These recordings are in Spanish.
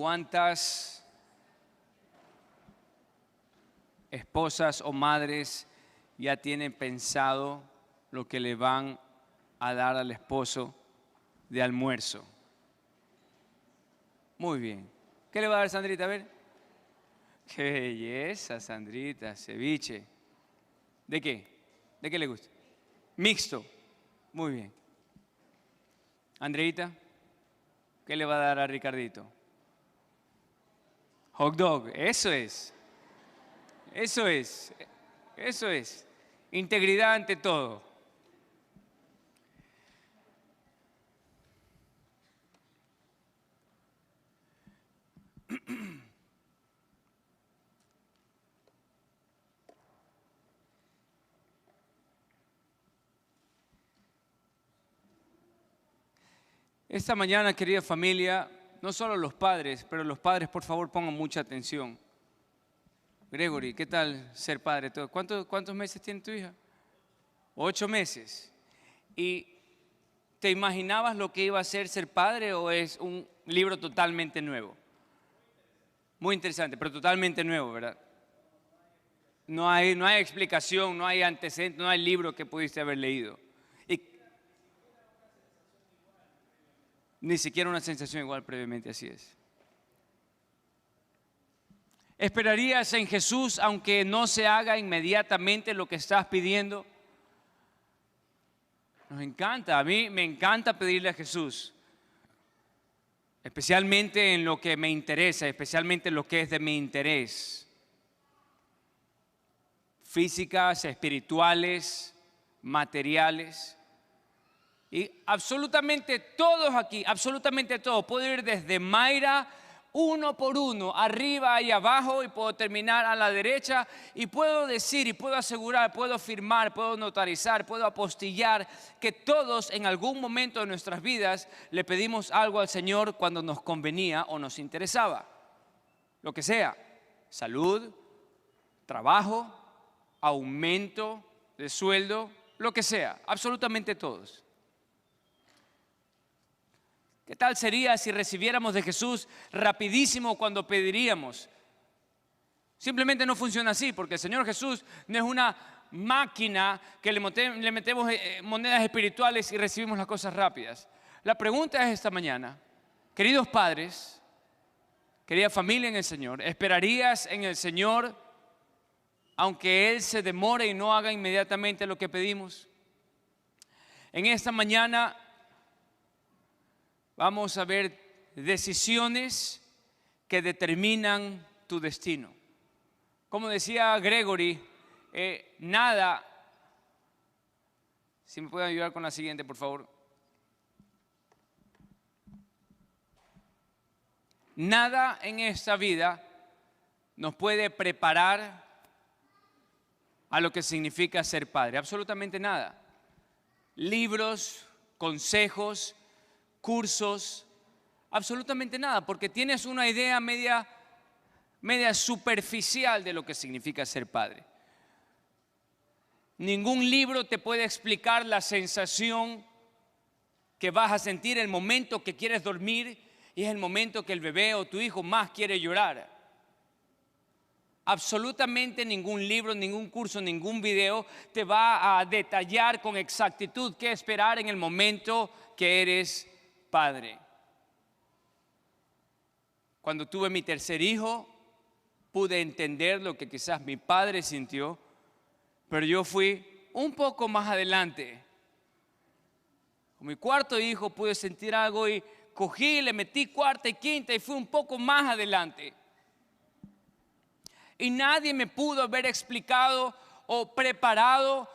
¿Cuántas esposas o madres ya tienen pensado lo que le van a dar al esposo de almuerzo? Muy bien. ¿Qué le va a dar Sandrita? A ver. ¡Qué belleza, Sandrita! Ceviche. ¿De qué? ¿De qué le gusta? Mixto. Muy bien. Andreita, ¿qué le va a dar a Ricardito? Hot dog. Eso es. Eso es. Eso es. Integridad ante todo. Esta mañana, querida familia, no solo los padres, pero los padres, por favor, pongan mucha atención. Gregory, ¿qué tal ser padre? ¿Cuántos meses tiene tu hija? 8 meses. ¿Y te imaginabas lo que iba a ser padre o es un libro totalmente nuevo? Muy interesante, pero totalmente nuevo, ¿verdad? No hay explicación, no hay antecedente, no hay libro que pudiste haber leído. Ni siquiera una sensación igual previamente, así es. ¿Esperarías en Jesús aunque no se haga inmediatamente lo que estás pidiendo? Nos encanta, a mí me encanta pedirle a Jesús, especialmente en lo que me interesa, especialmente en lo que es de mi interés. Físicas, espirituales, materiales. Y absolutamente todos aquí, absolutamente todos. Puedo ir desde Mayra, uno por uno, arriba y abajo, y puedo terminar a la derecha. Y puedo decir, y puedo asegurar, puedo firmar, puedo notarizar, puedo apostillar que todos en algún momento de nuestras vidas le pedimos algo al Señor cuando nos convenía o nos interesaba. Lo que sea, salud, trabajo, aumento de sueldo, lo que sea, absolutamente todos. ¿Qué tal sería si recibiéramos de Jesús rapidísimo cuando pediríamos? Simplemente no funciona así, porque el Señor Jesús no es una máquina que le metemos monedas espirituales y recibimos las cosas rápidas. La pregunta es esta mañana, queridos padres, querida familia en el Señor, ¿esperarías en el Señor aunque Él se demore y no haga inmediatamente lo que pedimos? En esta mañana vamos a ver decisiones que determinan tu destino. Como decía Gregory, nada, si me pueden ayudar con la siguiente, por favor. Nada en esta vida nos puede preparar a lo que significa ser padre, absolutamente nada. Libros, consejos, cursos, absolutamente nada, porque tienes una idea media superficial de lo que significa ser padre. Ningún libro te puede explicar la sensación que vas a sentir el momento que quieres dormir y es el momento que el bebé o tu hijo más quiere llorar. Absolutamente ningún libro, ningún curso, ningún video te va a detallar con exactitud qué esperar en el momento que eres padre. Cuando tuve mi tercer hijo, pude entender lo que quizás mi padre sintió, pero yo fui un poco más adelante. Con mi cuarto hijo pude sentir algo y cogí, le metí cuarta y quinta y fui un poco más adelante. Y nadie me pudo haber explicado o preparado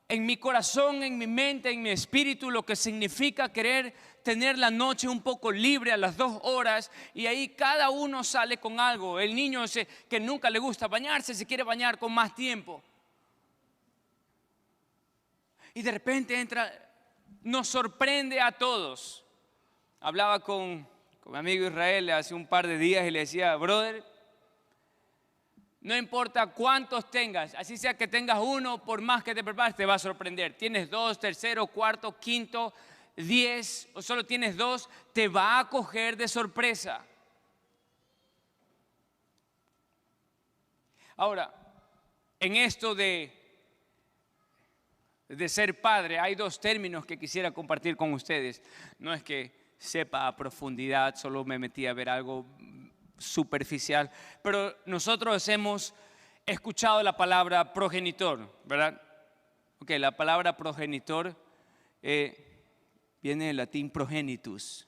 en mi corazón, en mi mente, en mi espíritu lo que significa querer tener la noche un poco libre a las 2 horas y ahí cada uno sale con algo. El niño que nunca le gusta bañarse se quiere bañar con más tiempo. Y de repente nos sorprende a todos. Hablaba con mi amigo Israel hace un par de días y le decía, brother, no importa cuántos tengas, así sea que tengas uno, por más que te prepares, te va a sorprender. Tienes 2, tercero, cuarto, quinto, 10 o solo tienes 2, te va a coger de sorpresa. Ahora, en esto de ser padre, hay dos términos que quisiera compartir con ustedes. No es que sepa a profundidad, solo me metí a ver algo superficial, pero nosotros hemos escuchado la palabra progenitor, ¿verdad? Ok, la palabra progenitor viene del latín progenitus.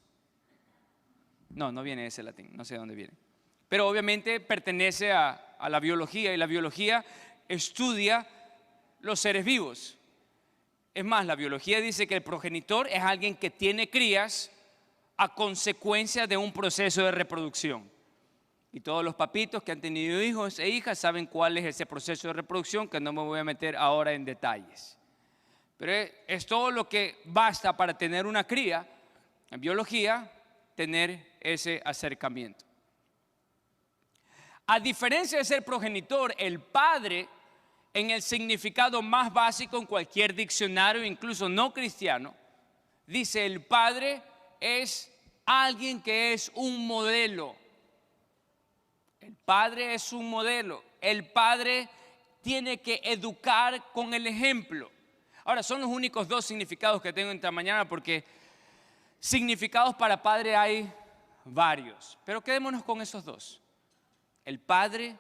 No viene de ese latín, no sé de dónde viene. Pero obviamente pertenece a la biología, y la biología estudia los seres vivos. Es más, la biología dice que el progenitor es alguien que tiene crías a consecuencia de un proceso de reproducción. Y todos los papitos que han tenido hijos e hijas saben cuál es ese proceso de reproducción, que no me voy a meter ahora en detalles. Pero es todo lo que basta para tener una cría, en biología, tener ese acercamiento. A diferencia de ser progenitor, el padre, en el significado más básico en cualquier diccionario, incluso no cristiano, dice: el padre es alguien que es un modelo. El padre es un modelo. El padre tiene que educar con el ejemplo. Ahora, son los únicos dos significados que tengo esta mañana, porque significados para padre hay varios, pero quedémonos con esos dos. El padre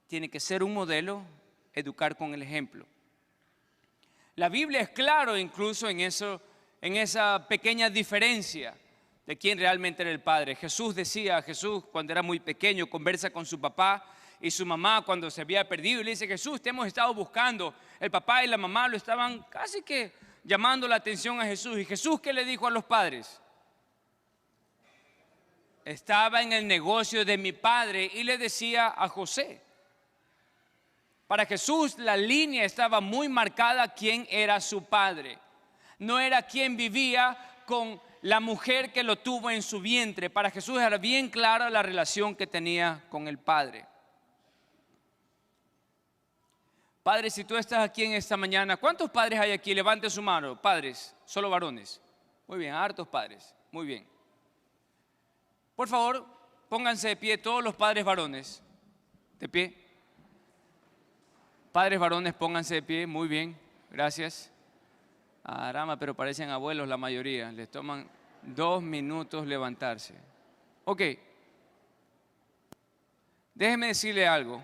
tiene que ser un modelo, educar con el ejemplo. La Biblia es claro incluso en eso, en esa pequeña diferencia de quién realmente era el padre. Jesús cuando era muy pequeño, conversa con su papá y su mamá cuando se había perdido, y le dice: Jesús, te hemos estado buscando. El papá y la mamá lo estaban casi que llamando la atención a Jesús. ¿Y Jesús qué le dijo a los padres? Estaba en el negocio de mi padre, y le decía a José. Para Jesús la línea estaba muy marcada quién era su padre. No era quien vivía con la mujer que lo tuvo en su vientre. Para Jesús era bien clara la relación que tenía con el padre. Padre, si tú estás aquí en esta mañana, ¿cuántos padres hay aquí? Levante su mano. Padres, solo varones. Muy bien, hartos padres. Muy bien. Por favor, pónganse de pie todos los padres varones. De pie. Padres varones, pónganse de pie. Muy bien, gracias. Arama, pero parecen abuelos la mayoría. Les toman 2 minutos levantarse. Ok. Déjeme decirle algo.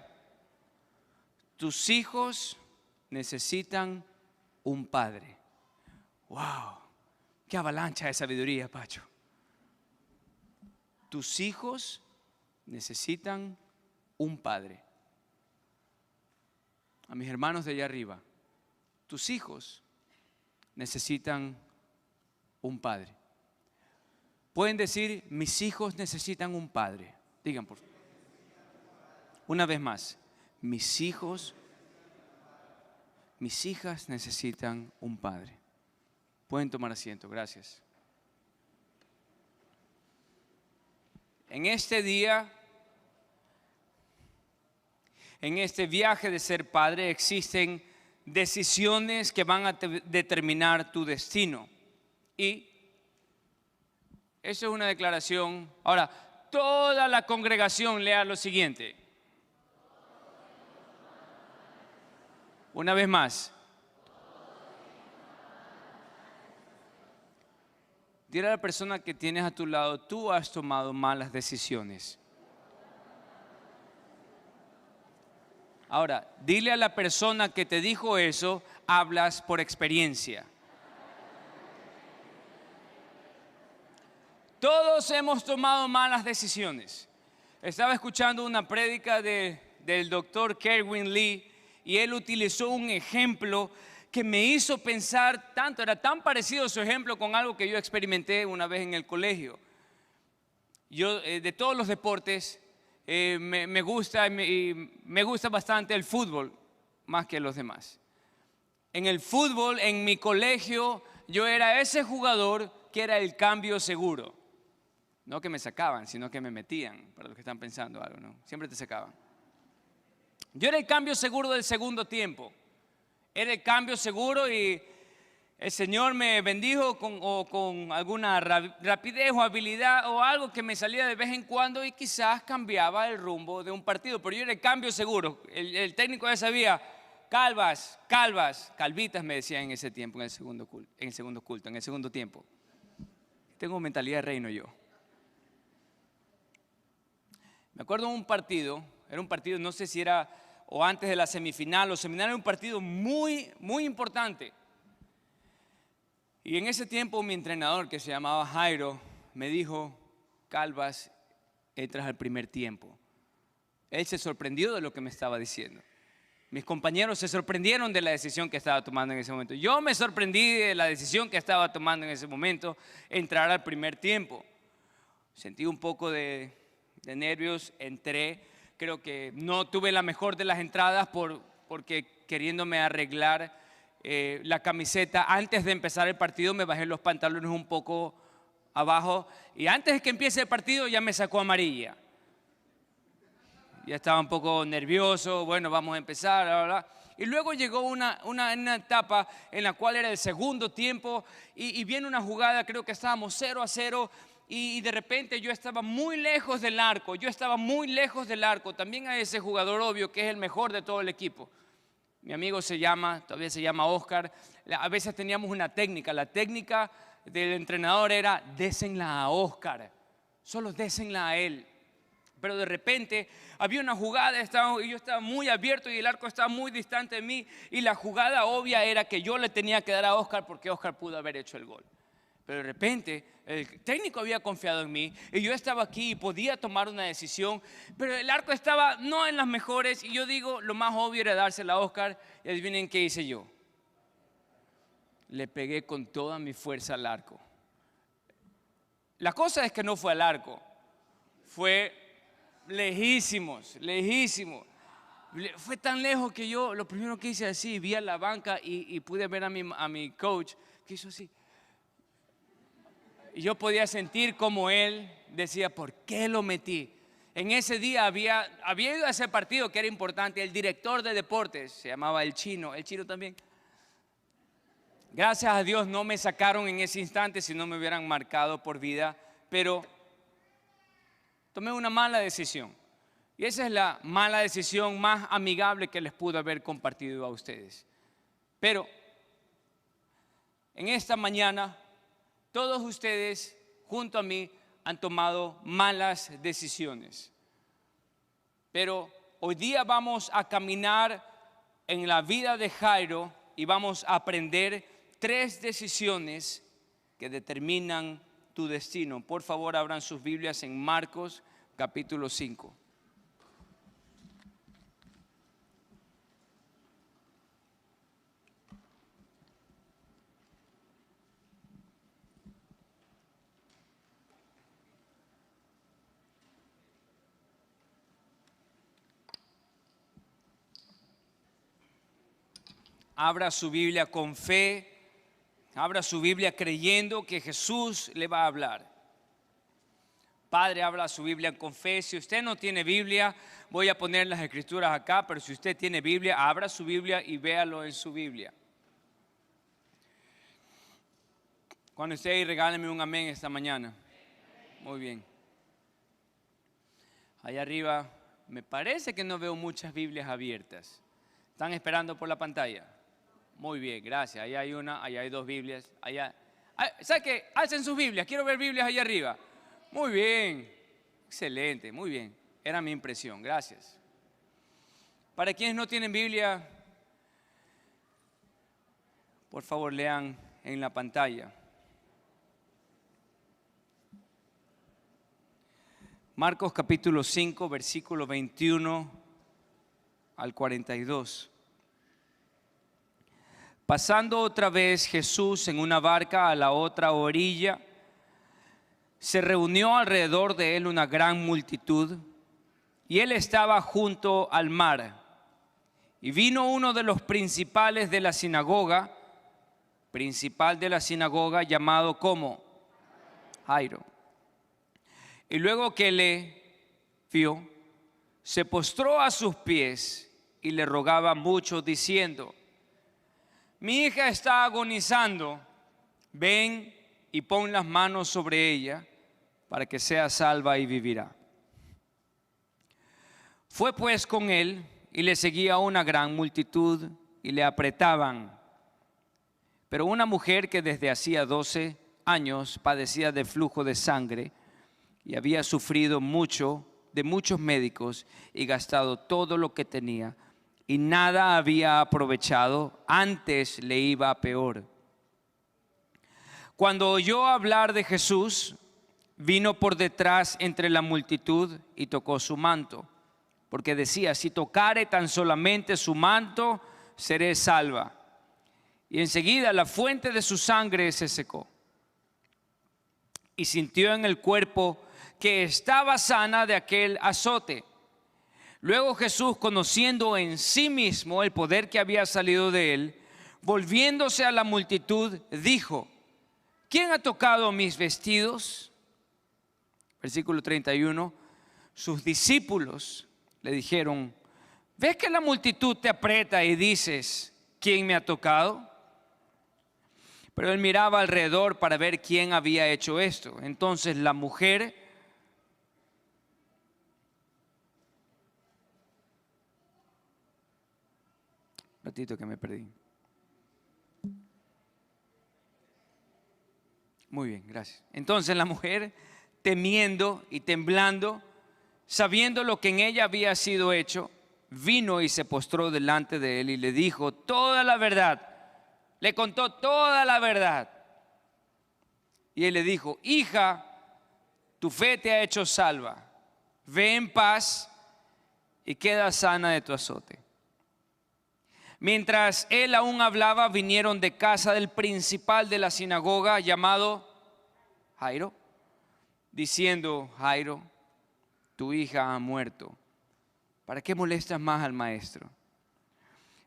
Tus hijos necesitan un padre. ¡Wow! ¡Qué avalancha de sabiduría, Pacho! Tus hijos necesitan un padre. A mis hermanos de allá arriba, tus hijos necesitan un padre. Pueden decir: mis hijos necesitan un padre. Digan, por favor. Una vez más. Mis hijos, mis hijas necesitan un padre. Pueden tomar asiento, gracias. En este día, en este viaje de ser padre, existen decisiones que van a determinar tu destino. Y eso es una declaración. Ahora, toda la congregación lea lo siguiente. Una vez más. Dile a la persona que tienes a tu lado: tú has tomado malas decisiones. Ahora, dile a la persona que te dijo eso: hablas por experiencia. Todos hemos tomado malas decisiones. Estaba escuchando una prédica del doctor Kerwin Lee, y él utilizó un ejemplo que me hizo pensar tanto. Era tan parecido su ejemplo con algo que yo experimenté una vez en el colegio. Yo, de todos los deportes, me gusta bastante el fútbol, más que los demás. En el fútbol, en mi colegio, yo era ese jugador que era el cambio seguro. No que me sacaban, sino que me metían, para los que están pensando algo, ¿no? Siempre te sacaban. Yo era el cambio seguro del segundo tiempo. Era el cambio seguro y el Señor me bendijo con alguna rapidez o habilidad o algo que me salía de vez en cuando y quizás cambiaba el rumbo de un partido. Pero yo era el cambio seguro. El técnico ya sabía, calvitas me decían en ese tiempo, en el segundo tiempo. Tengo mentalidad de reino yo. Me acuerdo de un partido, era un partido, no sé si era o antes de la semifinal o semifinal, era un partido muy, muy importante. Y en ese tiempo mi entrenador, que se llamaba Jairo, me dijo, Calvas, entras al primer tiempo. Él se sorprendió de lo que me estaba diciendo. Mis compañeros se sorprendieron de la decisión que estaba tomando en ese momento. Yo me sorprendí de la decisión que estaba tomando en ese momento, entrar al primer tiempo. Sentí un poco de nervios, entré. Creo que no tuve la mejor de las entradas porque queriéndome arreglar la camiseta antes de empezar el partido, me bajé los pantalones un poco abajo y antes de que empiece el partido ya me sacó amarilla. Ya estaba un poco nervioso, bueno, vamos a empezar, bla, bla, bla. Y luego llegó una etapa en la cual era el segundo tiempo y viene una jugada, creo que estábamos 0-0 y de repente yo estaba muy lejos del arco, también a ese jugador obvio que es el mejor de todo el equipo. Mi amigo todavía se llama Oscar. A veces teníamos una técnica. La técnica del entrenador era, désenla a Oscar. Solo désenla a él. Pero de repente había una jugada y yo estaba muy abierto y el arco estaba muy distante de mí. Y la jugada obvia era que yo le tenía que dar a Oscar porque Oscar pudo haber hecho el gol. Pero de repente el técnico había confiado en mí y yo estaba aquí y podía tomar una decisión, pero el arco estaba no en las mejores y yo digo, lo más obvio era dársela a Oscar y adivinen qué hice yo. Le pegué con toda mi fuerza al arco. La cosa es que no fue al arco, fue lejísimos. Fue tan lejos que yo lo primero que hice así, vi a la banca y pude ver a mi coach que hizo así. Y yo podía sentir como él decía, ¿por qué lo metí? En ese día había ido a ese partido que era importante. El director de deportes se llamaba el Chino también. Gracias a Dios no me sacaron en ese instante, si no me hubieran marcado por vida. Pero tomé una mala decisión. Y esa es la mala decisión más amigable que les pude haber compartido a ustedes. Pero en esta mañana todos ustedes junto a mí han tomado malas decisiones. Pero hoy día vamos a caminar en la vida de Jairo y vamos a aprender 3 decisiones que determinan tu destino. Por favor, abran sus Biblias en Marcos capítulo 5. Abra su Biblia con fe, abra su Biblia creyendo que Jesús le va a hablar. Padre, abra su Biblia con fe. Si usted no tiene Biblia, voy a poner las escrituras acá, pero si usted tiene Biblia, abra su Biblia y véalo en su Biblia. Cuando esté ahí, regáleme un amén esta mañana. Muy bien. Allá arriba, me parece que no veo muchas Biblias abiertas. ¿Están esperando por la pantalla? Muy bien, gracias. Allá hay una, allá hay 2 Biblias. Allá. ¿Sabe qué? Alcen sus Biblias. Quiero ver Biblias allá arriba. Muy bien. Excelente, muy bien. Era mi impresión. Gracias. Para quienes no tienen Biblia, por favor lean en la pantalla. Marcos capítulo 5, versículo 21 al 42. Pasando otra vez Jesús en una barca a la otra orilla, se reunió alrededor de él una gran multitud, y él estaba junto al mar. Y vino uno de los principales de la sinagoga, llamado como Jairo. Y luego que le vio, se postró a sus pies y le rogaba mucho, diciendo: mi hija está agonizando, ven y pon las manos sobre ella para que sea salva y vivirá. Fue pues con él y le seguía una gran multitud y le apretaban. Pero una mujer que desde hacía 12 años padecía de flujo de sangre y había sufrido mucho de muchos médicos y gastado todo lo que tenía y nada había aprovechado, antes le iba peor. Cuando oyó hablar de Jesús, vino por detrás entre la multitud y tocó su manto, porque decía: si tocare tan solamente su manto, seré salva. Y enseguida la fuente de su sangre se secó. Y sintió en el cuerpo que estaba sana de aquel azote. Luego Jesús, conociendo en sí mismo el poder que había salido de él, volviéndose a la multitud, dijo: ¿quién ha tocado mis vestidos? Versículo 31. Sus discípulos le dijeron: ¿ves que la multitud te aprieta y dices: ¿quién me ha tocado? Pero él miraba alrededor para ver quién había hecho esto. Entonces la mujer, un ratito que me perdí. Muy bien, gracias. Entonces la mujer, temiendo y temblando, sabiendo lo que en ella había sido hecho, vino y se postró delante de él y le dijo toda la verdad. Le contó toda la verdad. Y él le dijo: hija, tu fe te ha hecho salva. Ve en paz y queda sana de tu azote. Mientras él aún hablaba, vinieron de casa del principal de la sinagoga, llamado Jairo, diciendo: Jairo, tu hija ha muerto. ¿Para qué molestas más al maestro?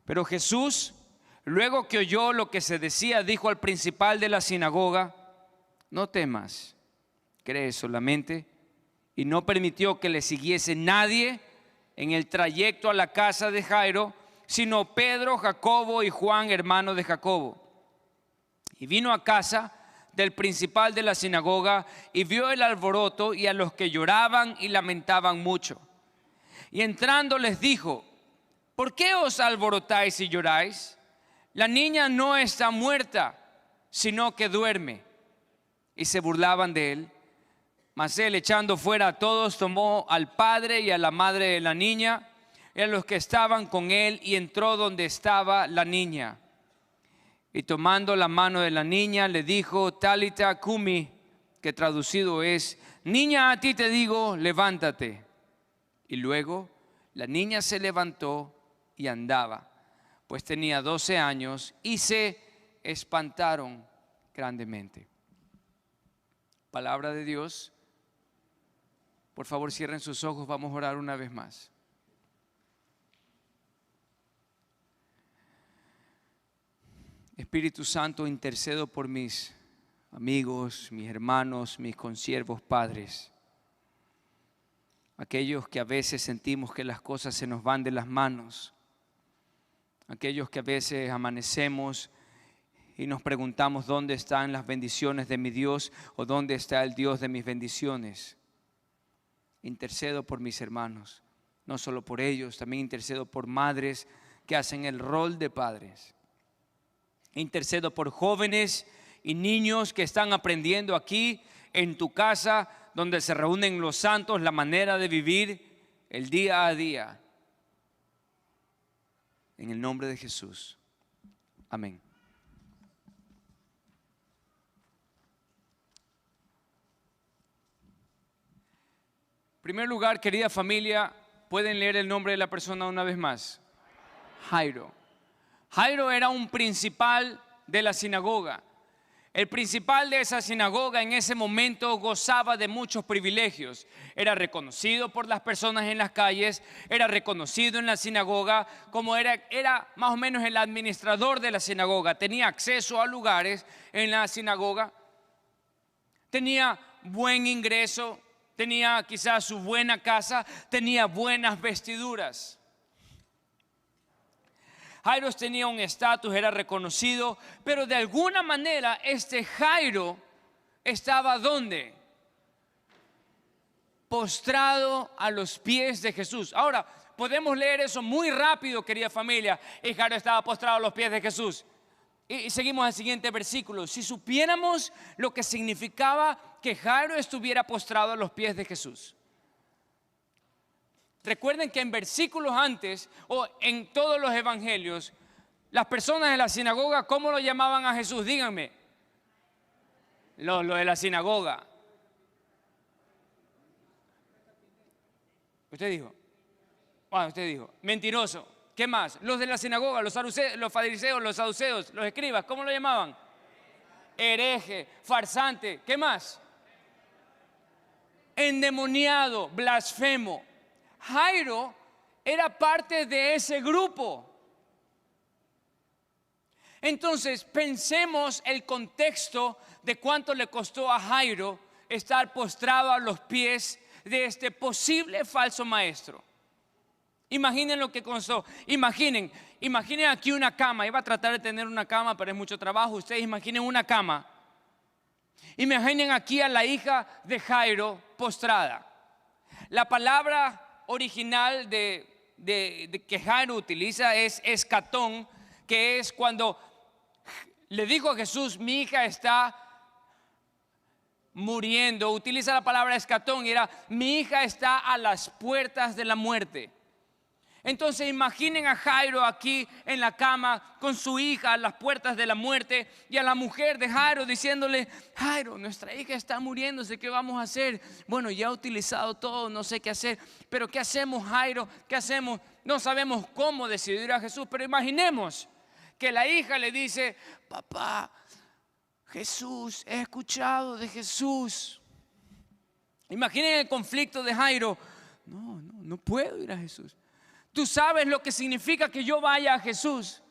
Pero Jesús, luego que oyó lo que se decía, dijo al principal de la sinagoga: no temas, cree solamente. Y no permitió que le siguiese nadie en el trayecto a la casa de Jairo, sino Pedro, Jacobo y Juan, hermano de Jacobo. Y vino a casa del principal de la sinagoga y vio el alboroto y a los que lloraban y lamentaban mucho. Y entrando les dijo: ¿por qué os alborotáis y lloráis? La niña no está muerta, sino que duerme. Y se burlaban de él. Mas él, echando fuera a todos, tomó al padre y a la madre de la niña y a los que estaban con él, y entró donde estaba la niña. Y tomando la mano de la niña, le dijo: Talita cumi, que traducido es: niña, a ti te digo, levántate. Y luego la niña se levantó y andaba, pues tenía 12 años, y se espantaron grandemente. Palabra de Dios. Por favor, cierren sus ojos, vamos a orar una vez más. Espíritu Santo, intercedo por mis amigos, mis hermanos, mis consiervos padres, aquellos que a veces sentimos que las cosas se nos van de las manos, aquellos que a veces amanecemos y nos preguntamos: ¿dónde están las bendiciones de mi Dios? ¿O dónde está el Dios de mis bendiciones? Intercedo por mis hermanos, no solo por ellos, también intercedo por madres que hacen el rol de padres. Intercedo por jóvenes y niños que están aprendiendo aquí en tu casa, donde se reúnen los santos, la manera de vivir el día a día. En el nombre de Jesús. Amén. En primer lugar, querida familia, ¿pueden leer el nombre de la persona una vez más? Jairo. Jairo era un principal de la sinagoga. El principal de esa sinagoga en ese momento gozaba de muchos privilegios. Era reconocido por las personas en las calles, era reconocido en la sinagoga como era más o menos el administrador de la sinagoga. Tenía acceso a lugares en la sinagoga, tenía buen ingreso, tenía quizás su buena casa, tenía buenas vestiduras. Jairo tenía un estatus, era reconocido, pero de alguna manera este Jairo estaba ¿dónde? Postrado a los pies de Jesús. Ahora, podemos leer eso muy rápido, querida familia. Y Jairo estaba postrado a los pies de Jesús. Y seguimos al siguiente versículo. Si supiéramos lo que significaba que Jairo estuviera postrado a los pies de Jesús. Recuerden que en versículos antes, o en todos los evangelios, las personas de la sinagoga, ¿cómo lo llamaban a Jesús? Díganme. Lo de la sinagoga. Usted dijo. Bueno, usted dijo. Mentiroso. ¿Qué más? Los de la sinagoga, los fariseos, los saduceos, los escribas, ¿cómo lo llamaban? Hereje, farsante. ¿Qué más? Endemoniado, blasfemo. Jairo era parte de ese grupo. Entonces, pensemos el contexto de cuánto le costó a Jairo estar postrado a los pies de este posible falso maestro. Imaginen lo que costó. Imaginen aquí una cama. Iba a tratar de tener una cama, pero es mucho trabajo. Ustedes imaginen una cama. Imaginen aquí a la hija de Jairo postrada. La palabra original de que Jairo utiliza es escatón, que es cuando le dijo a Jesús: mi hija está muriendo. Utiliza la palabra escatón y era: mi hija está a las puertas de la muerte. Entonces imaginen a Jairo aquí en la cama con su hija a las puertas de la muerte, y a la mujer de Jairo diciéndole: Jairo, nuestra hija está muriéndose, ¿qué vamos a hacer? Bueno, ya he utilizado todo, no sé qué hacer, pero ¿qué hacemos, Jairo? ¿Qué hacemos? No sabemos cómo decidir a Jesús, pero imaginemos que la hija le dice: papá, Jesús, he escuchado de Jesús. Imaginen el conflicto de Jairo. No puedo ir a Jesús. Tú sabes lo que significa que yo vaya a Jesús.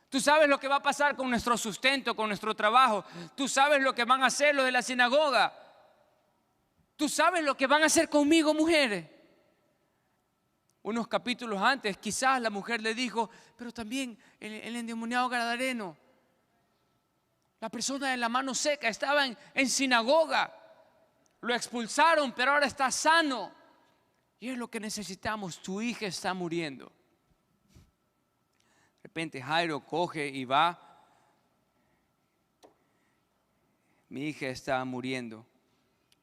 Tú sabes lo que va a pasar con nuestro sustento, con nuestro trabajo. Tú sabes lo que van a hacer los de la sinagoga. Tú sabes lo que van a hacer conmigo, mujeres. Unos capítulos antes, quizás la mujer le dijo: pero también el endemoniado gadareno, la persona de la mano seca, estaba en sinagoga. Lo expulsaron, pero ahora está sano. Y es lo que necesitamos. Tu hija está muriendo. De repente Jairo coge y va: mi hija está muriendo.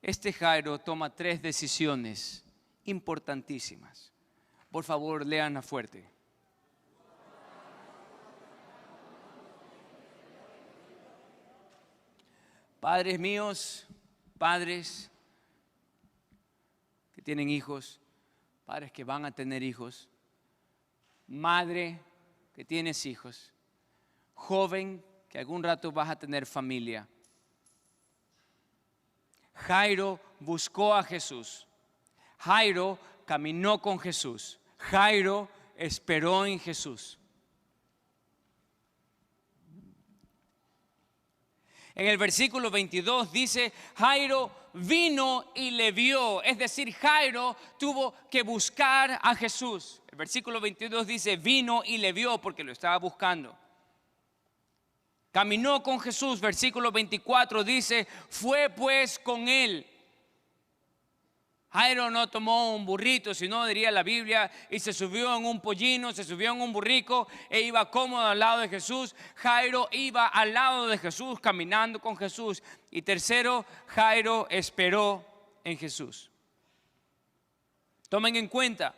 Este Jairo toma 3 decisiones importantísimas. Por favor, léanla fuerte. Padres míos, padres que tienen hijos, padres que van a tener hijos, madre que tienes hijos, joven que algún rato vas a tener familia. Jairo buscó a Jesús. Jairo caminó con Jesús. Jairo esperó en Jesús. En el versículo 22 dice: Jairo vino y le vio. Es decir, Jairo tuvo que buscar a Jesús. El versículo 22 dice: vino y le vio, porque lo estaba buscando. Caminó con Jesús. Versículo 24 dice: fue pues con él. Jairo no tomó un burrito, sino, diría la Biblia, y se subió en un pollino, se subió en un burrico e iba cómodo al lado de Jesús. Jairo iba al lado de Jesús, caminando con Jesús. Y tercero, Jairo esperó en Jesús. Tomen en cuenta,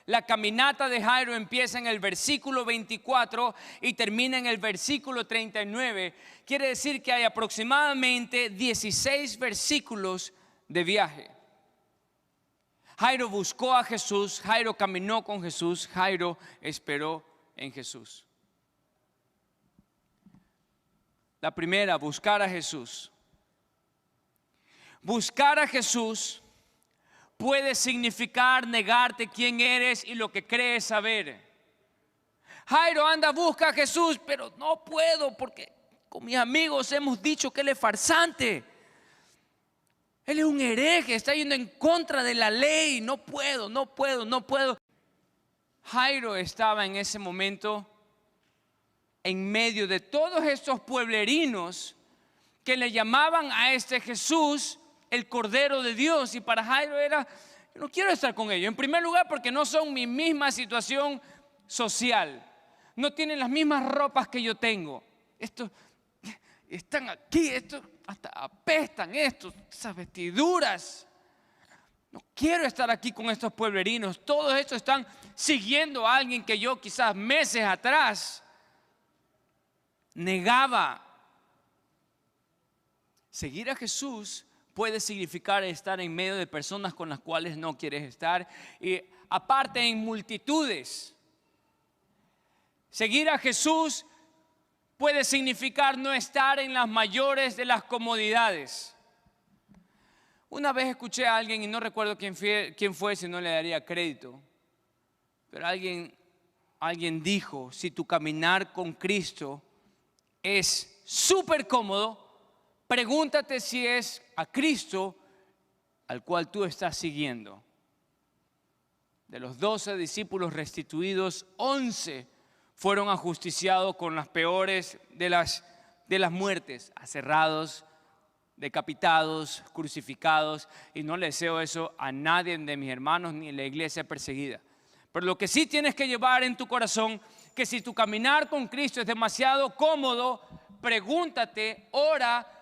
la caminata de Jairo empieza en el versículo 24 y termina en el versículo 39. Quiere decir que hay aproximadamente 16 versículos de viaje. Jairo buscó a Jesús, Jairo caminó con Jesús, Jairo esperó en Jesús. La primera, buscar a Jesús. Buscar a Jesús puede significar negarte quién eres y lo que crees saber. Jairo, anda, busca a Jesús, pero no puedo porque con mis amigos hemos dicho que él es farsante. Él es un hereje, está yendo en contra de la ley. No puedo. Jairo estaba en ese momento en medio de todos estos pueblerinos que le llamaban a este Jesús el Cordero de Dios. Y para Jairo era, yo no quiero estar con ellos. En primer lugar, porque no son mi misma situación social. No tienen las mismas ropas que yo tengo. Estos están aquí, estos hasta apestan, esas vestiduras. No quiero estar aquí con estos pueblerinos. Todos estos están siguiendo a alguien que yo quizás meses atrás negaba. Seguir a Jesús puede significar estar en medio de personas con las cuales no quieres estar, y aparte en multitudes. Seguir a Jesús puede significar no estar en las mayores de las comodidades. Una vez escuché a alguien, y no recuerdo quién fue, si no le daría crédito, pero alguien dijo, si tu caminar con Cristo es súper cómodo, pregúntate si es a Cristo al cual tú estás siguiendo. De los 12 discípulos restituidos, 11 fueron ajusticiados con las peores de las muertes, aserrados, decapitados, crucificados, y no le deseo eso a nadie de mis hermanos ni en la iglesia perseguida. Pero lo que sí tienes que llevar en tu corazón, que si tu caminar con Cristo es demasiado cómodo, pregúntate, ora,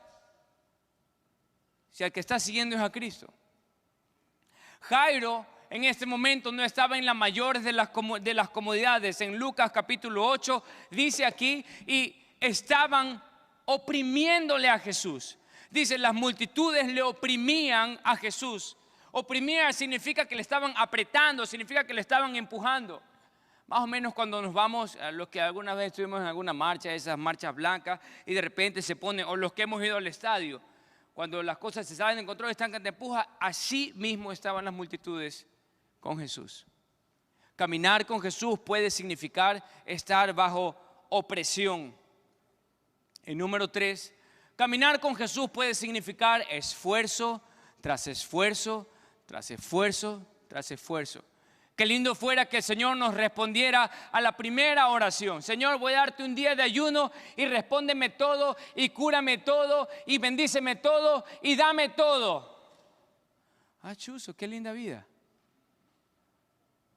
si al que estás siguiendo es a Cristo. Jairo en este momento no estaba en la mayor de las comodidades. En Lucas capítulo 8 dice aquí, y estaban oprimiéndole a Jesús. Dice, las multitudes le oprimían a Jesús. Oprimir significa que le estaban apretando, significa que le estaban empujando. Más o menos cuando nos vamos, a los que alguna vez estuvimos en alguna marcha, esas marchas blancas, y de repente se pone, o los que hemos ido al estadio, cuando las cosas se salen de control, están que te empuja, así mismo estaban las multitudes con Jesús. Caminar con Jesús puede significar estar bajo opresión. En número 3, caminar con Jesús puede significar esfuerzo tras esfuerzo, tras esfuerzo, tras esfuerzo. Qué lindo fuera que el Señor nos respondiera a la primera oración. Señor, voy a darte un día de ayuno y respóndeme todo y cúrame todo y bendíceme todo y dame todo. Ah, chuzo, qué linda vida.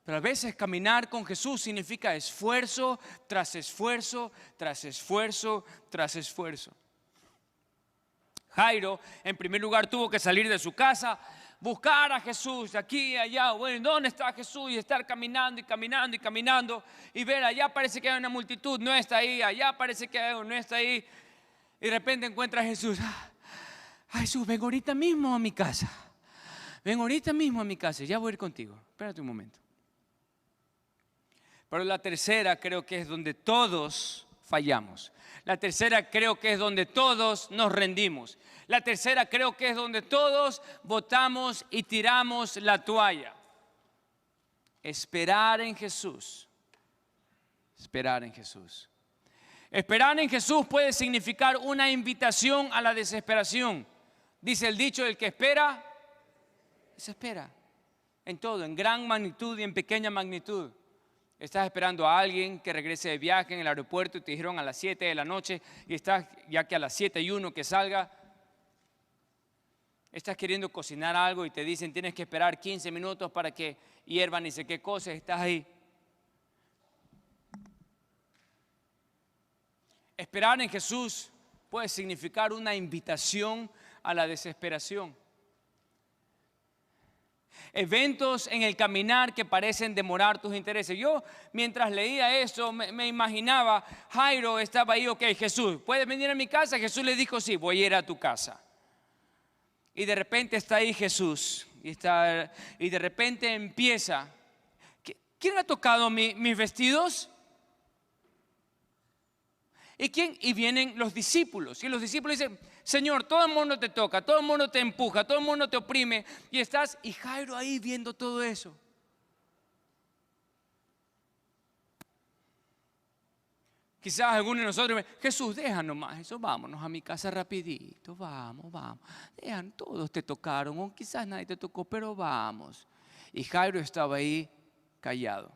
Pero a veces caminar con Jesús significa esfuerzo tras esfuerzo, tras esfuerzo, tras esfuerzo. Jairo, en primer lugar, tuvo que salir de su casa, buscar a Jesús de aquí y allá. Bueno, ¿dónde está Jesús? Y estar caminando y caminando y caminando y ver, allá parece que hay una multitud, no está ahí, allá parece que no está ahí. Y de repente encuentra a Jesús. Ay, Jesús, ven ahorita mismo a mi casa. Ven ahorita mismo a mi casa, ya voy a ir contigo. Espérate un momento. Pero la tercera creo que es donde todos fallamos. La tercera creo que es donde todos nos rendimos. La tercera creo que es donde todos botamos y tiramos la toalla. Esperar en Jesús. Esperar en Jesús. Esperar en Jesús puede significar una invitación a la desesperación. Dice el dicho, el que espera, desespera. En todo, en gran magnitud y en pequeña magnitud. Estás esperando a alguien que regrese de viaje en el aeropuerto y te dijeron a las 7 de la noche y estás ya que a las 7:01 que salga. Estás queriendo cocinar algo y te dicen tienes que esperar 15 minutos para que hiervan ni sé qué cosas. Estás ahí. Esperar en Jesús puede significar una invitación a la desesperación. Eventos en el caminar que parecen demorar tus intereses. Yo, mientras leía eso, me imaginaba, Jairo estaba ahí, ok, Jesús, ¿puedes venir a mi casa? Jesús le dijo, sí, voy a ir a tu casa. Y de repente está ahí Jesús, y de repente empieza, ¿quién ha tocado mis vestidos? Y vienen los discípulos, y los discípulos dicen, Señor, todo el mundo te toca, todo el mundo te empuja, todo el mundo te oprime, y Jairo ahí viendo todo eso. Quizás algunos de nosotros, Jesús, déjanos más, eso, vámonos a mi casa rapidito, vamos. Dejan, todos te tocaron, o quizás nadie te tocó, pero vamos. Y Jairo estaba ahí callado.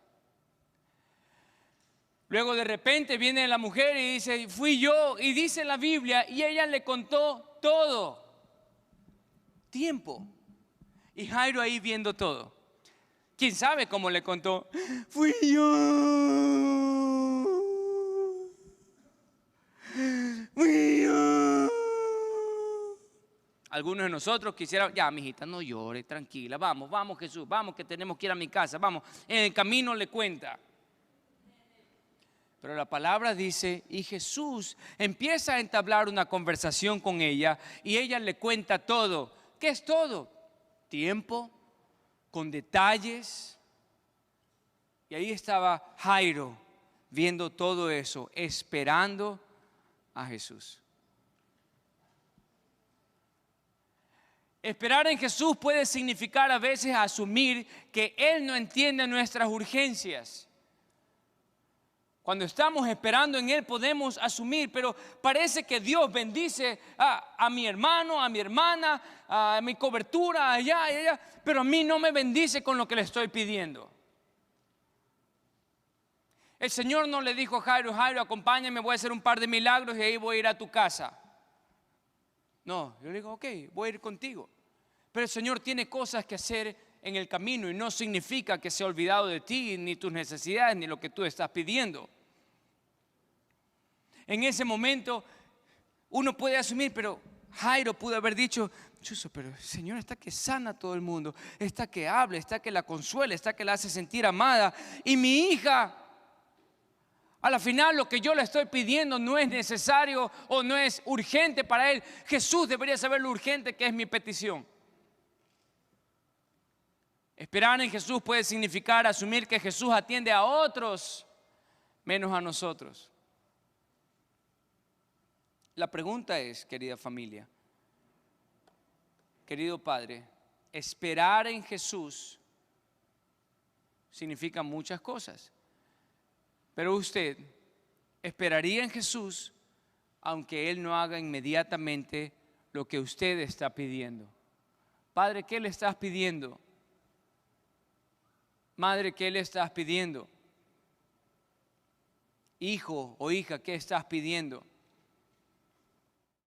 Luego de repente viene la mujer y dice, fui yo, y dice la Biblia, y ella le contó todo. Tiempo. Y Jairo ahí viendo todo. ¿Quién sabe cómo le contó? Fui yo. Fui yo. Algunos de nosotros quisieran, ya, mijita, no llore, tranquila, vamos, vamos Jesús, vamos que tenemos que ir a mi casa, vamos. En el camino le cuenta. Pero la palabra dice, y Jesús empieza a entablar una conversación con ella y ella le cuenta todo. ¿Qué es todo? Tiempo, con detalles. Y ahí estaba Jairo viendo todo eso, esperando a Jesús. Esperar en Jesús puede significar a veces asumir que Él no entiende nuestras urgencias. Cuando estamos esperando en Él podemos asumir, pero parece que Dios bendice a mi hermano, a mi hermana, a mi cobertura allá y allá, pero a mí no me bendice con lo que le estoy pidiendo. El Señor no le dijo a Jairo, Jairo, acompáñame, voy a hacer un par de milagros y ahí voy a ir a tu casa. No, yo le digo, ok, voy a ir contigo. Pero el Señor tiene cosas que hacer en el camino y no significa que se ha olvidado de ti, ni tus necesidades, ni lo que tú estás pidiendo. En ese momento uno puede asumir, pero Jairo pudo haber dicho, pero el Señor está que sana a todo el mundo, está que habla, está que la consuela, está que la hace sentir amada. Y mi hija, a la final lo que yo le estoy pidiendo no es necesario o no es urgente para Él. Jesús debería saber lo urgente que es mi petición. Esperar en Jesús puede significar asumir que Jesús atiende a otros menos a nosotros. La pregunta es, querida familia, querido Padre, esperar en Jesús significa muchas cosas. Pero usted esperaría en Jesús aunque Él no haga inmediatamente lo que usted está pidiendo. Padre, ¿qué le estás pidiendo? Madre, ¿qué le estás pidiendo? Hijo o hija, ¿qué estás pidiendo?